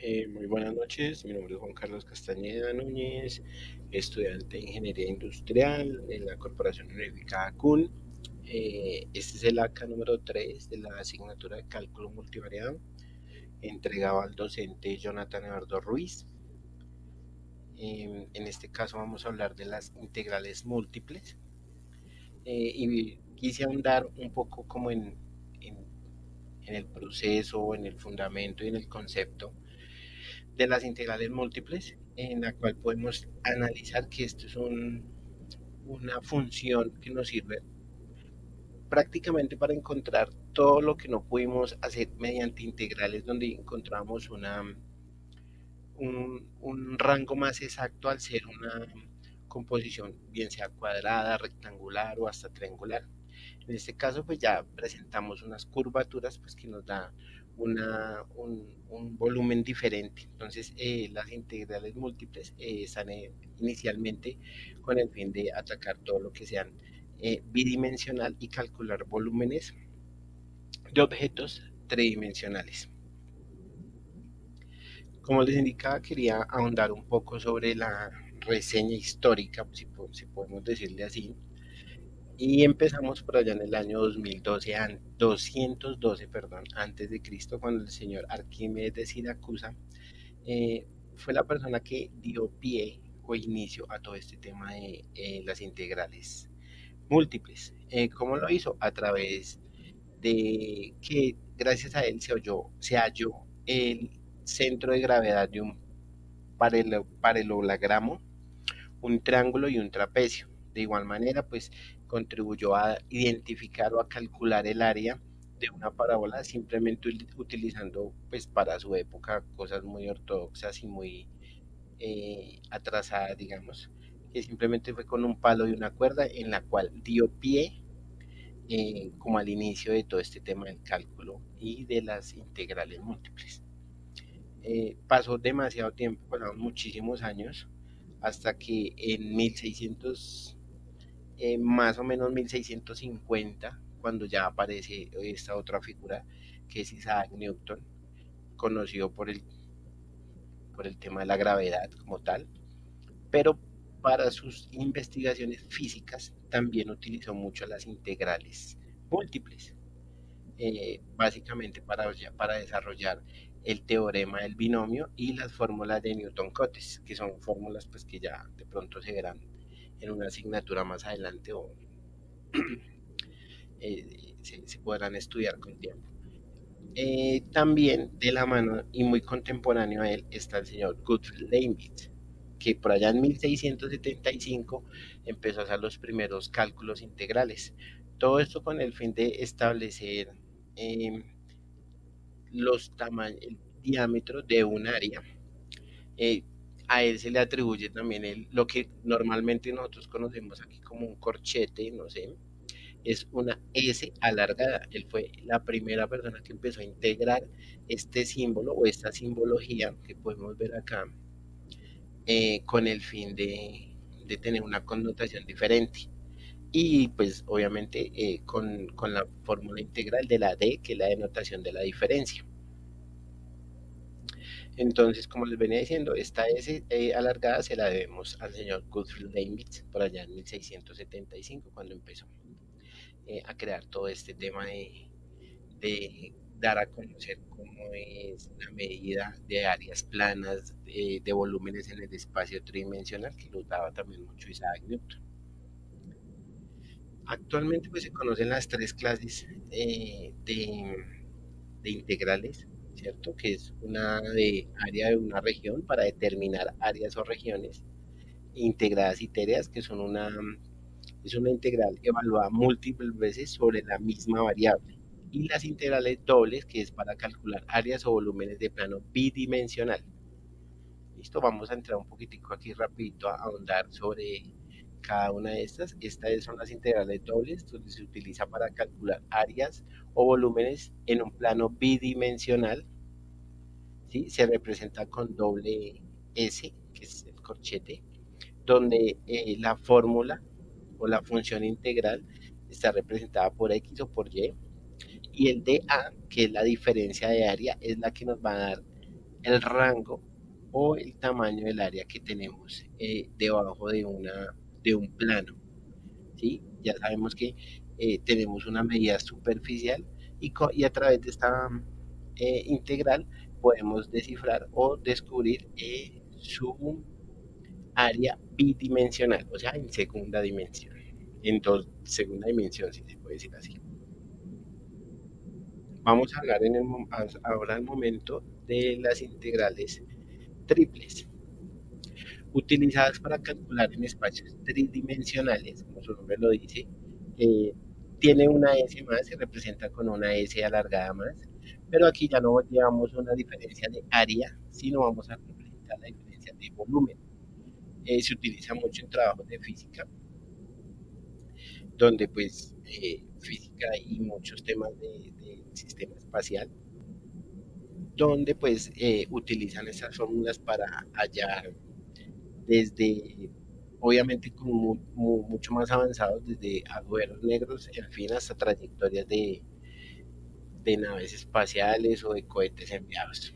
Muy buenas noches, mi nombre es Juan Carlos Castañeda Núñez, estudiante de Ingeniería Industrial en la Corporación Unificada CUN. Este es el ACA número 3 de la asignatura de Cálculo Multivariado, entregado al docente Jonathan Eduardo Ruiz. En este caso vamos a hablar de las integrales múltiples y quise ahondar un poco como en, en el proceso, en el fundamento y en el concepto de las integrales múltiples, en la cual podemos analizar que esto es una función que nos sirve prácticamente para encontrar todo lo que no pudimos hacer mediante integrales, donde encontramos un rango más exacto al ser una composición, bien sea cuadrada, rectangular o hasta triangular. En este caso, pues ya presentamos unas curvaturas pues, que nos da un volumen diferente. Entonces, las integrales múltiples están inicialmente con el fin de atacar todo lo que sean bidimensional y calcular volúmenes de objetos tridimensionales. Como les indicaba, quería ahondar un poco sobre la reseña histórica, si podemos decirle así, y empezamos por allá en el año 2012, 212, perdón, antes de Cristo, cuando el señor Arquímedes de Siracusa eh, fue la persona que dio pie o inicio a todo este tema de las integrales múltiples. ¿Cómo lo hizo? A través de que gracias a él se halló el centro de gravedad de un paralelogramo, un triángulo y un trapecio. De igual manera, pues contribuyó a identificar o a calcular el área de una parábola simplemente utilizando pues para su época cosas muy ortodoxas y muy atrasadas, digamos, que simplemente fue con un palo y una cuerda en la cual dio pie como al inicio de todo este tema del cálculo y de las integrales múltiples. Pasó demasiado tiempo, pasaron muchísimos años, hasta que en 1600, más o menos 1650, cuando ya aparece esta otra figura que es Isaac Newton, conocido por el tema de la gravedad como tal, pero para sus investigaciones físicas también utilizó mucho las integrales múltiples, básicamente para desarrollar el teorema del binomio y las fórmulas de Newton-Cotes, que son fórmulas pues, que ya de pronto se verán en una asignatura más adelante o se podrán estudiar con tiempo. También de la mano y muy contemporáneo a él está el señor Gottfried Leibniz, que por allá en 1675 empezó a hacer los primeros cálculos integrales. Todo esto con el fin de establecer eh, el diámetro de un área. Eh, a él se le atribuye también lo que normalmente nosotros conocemos aquí como un corchete, no sé, es una S alargada. Él fue la primera persona que empezó a integrar este símbolo o esta simbología que podemos ver acá con el fin de tener una connotación diferente. Y pues obviamente con la fórmula integral de la D, que es la denotación de la diferencia. Entonces, como les venía diciendo, esta S alargada se la debemos al señor Gottfried Leibniz por allá en 1675, cuando empezó a crear todo este tema de dar a conocer cómo es la medida de áreas planas, de volúmenes en el espacio tridimensional, que lo daba también mucho Isaac Newton. Actualmente pues se conocen las tres clases de integrales, ¿cierto? Que es una de área de una región para determinar áreas o regiones, integradas y tereas, que es una integral evaluada múltiples veces sobre la misma variable. Y las integrales dobles, que es para calcular áreas o volúmenes de plano bidimensional. Listo, vamos a entrar un poquitico aquí rapidito a ahondar sobre cada una de estas. Estas son las integrales dobles, donde se utiliza para calcular áreas o volúmenes en un plano bidimensional. ¿Sí? Se representa con doble S, que es el corchete, donde la fórmula o la función integral está representada por X o por Y, y el dA, que es la diferencia de área, es la que nos va a dar el rango o el tamaño del área que tenemos debajo de un plano, ¿sí? Ya sabemos que tenemos una medida superficial y a través de esta integral podemos descifrar o descubrir su área bidimensional, o sea, en segunda dimensión, segunda dimensión, si se puede decir así. Vamos a hablar ahora al momento de las integrales triples, utilizadas para calcular en espacios tridimensionales, como su nombre lo dice. eh, Tiene una S más, se representa con una S alargada más, pero aquí ya no llevamos una diferencia de área, sino vamos a representar la diferencia de volumen. Se utiliza mucho en trabajos de física, donde pues física y muchos temas de sistema espacial, donde pues utilizan esas fórmulas para hallar desde, obviamente con mucho más avanzados, desde agujeros negros, en fin, hasta trayectorias de naves espaciales o de cohetes enviados.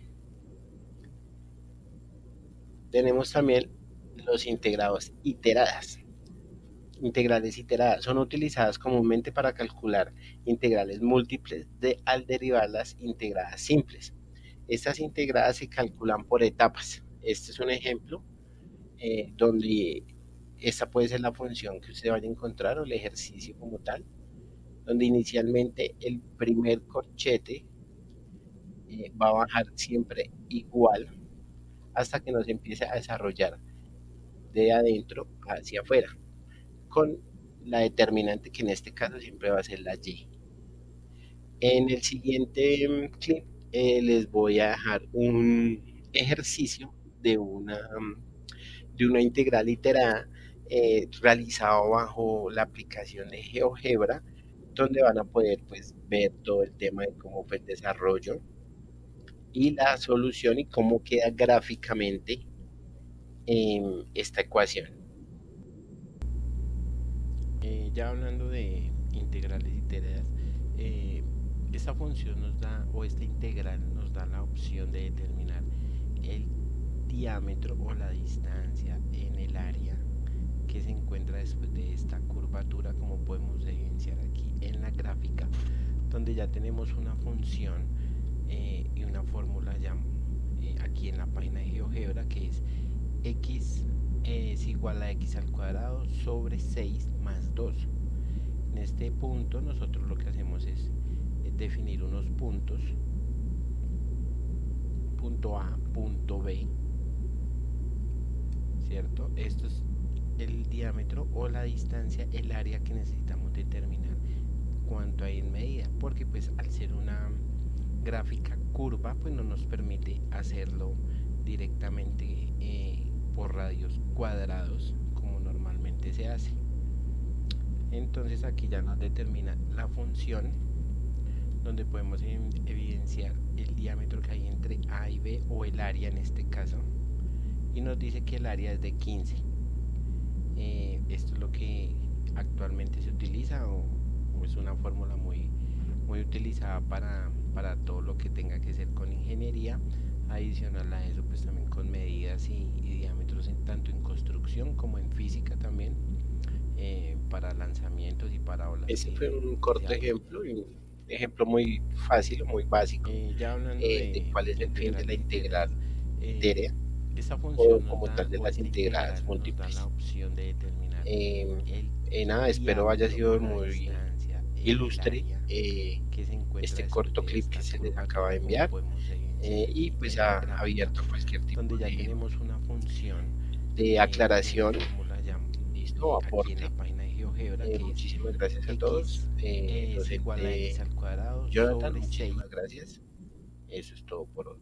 Tenemos también los integrados iteradas. Integrales iteradas son utilizadas comúnmente para calcular integrales múltiples al derivar las integradas simples. Estas integradas se calculan por etapas. Este es un ejemplo donde esta puede ser la función que usted vaya a encontrar o el ejercicio como tal, donde inicialmente el primer corchete va a bajar siempre igual hasta que nos empiece a desarrollar de adentro hacia afuera, con la determinante que en este caso siempre va a ser la Y. En el siguiente clip les voy a dejar un ejercicio de una integral iterada realizado bajo la aplicación de GeoGebra, donde van a poder pues, ver todo el tema de cómo fue el desarrollo y la solución y cómo queda gráficamente esta ecuación. Ya hablando de integrales iteradas, eh, esta función nos da, o esta integral nos da la opción de determinar el diámetro o la distancia en el área que se encuentra después de esta curvatura, como podemos evidenciar aquí en la gráfica, donde ya tenemos una función y una fórmula ya aquí en la página de GeoGebra, que es x es igual a x al cuadrado sobre 6 más 2. En este punto nosotros lo que hacemos es definir unos puntos, punto A, punto B, ¿cierto? Esto es el diámetro o la distancia, el área que necesitamos determinar cuánto hay en medida, porque pues al ser una gráfica curva pues no nos permite hacerlo directamente por radios cuadrados como normalmente se hace. Entonces aquí ya nos determina la función, donde podemos evidenciar el diámetro que hay entre A y B, o el área en este caso, y nos dice que el área es de 15. Esto es lo que actualmente se utiliza, o es una fórmula muy utilizada para todo lo que tenga que ser con ingeniería. Adicional a eso, pues también con medidas y diámetros tanto en construcción como en física también, para lanzamientos y para olas. Ese fue un corto ejemplo, un ejemplo muy fácil o muy básico Ya hablando de cuál es el fin de la integral itérea esta o función como tal de las integradas nos da la múltiples. opción de determinar el Nada, espero haya sido muy distancia en el ilustre área que se encuentra este después corto de clip esta que se les acaba curvatura, de como enviar podemos evidenciar y aquí pues en la ha gráfica, abierto cualquier donde tipo ya tenemos una función de con una aclaración. fórmula ya Listo, aquí en aporte. la página de GeoGebra, que es Muchísimas gracias a todos. x es igual a x Docente al cuadrado Jonathan, sobre 6. muchísimas gracias. Eso es todo por hoy.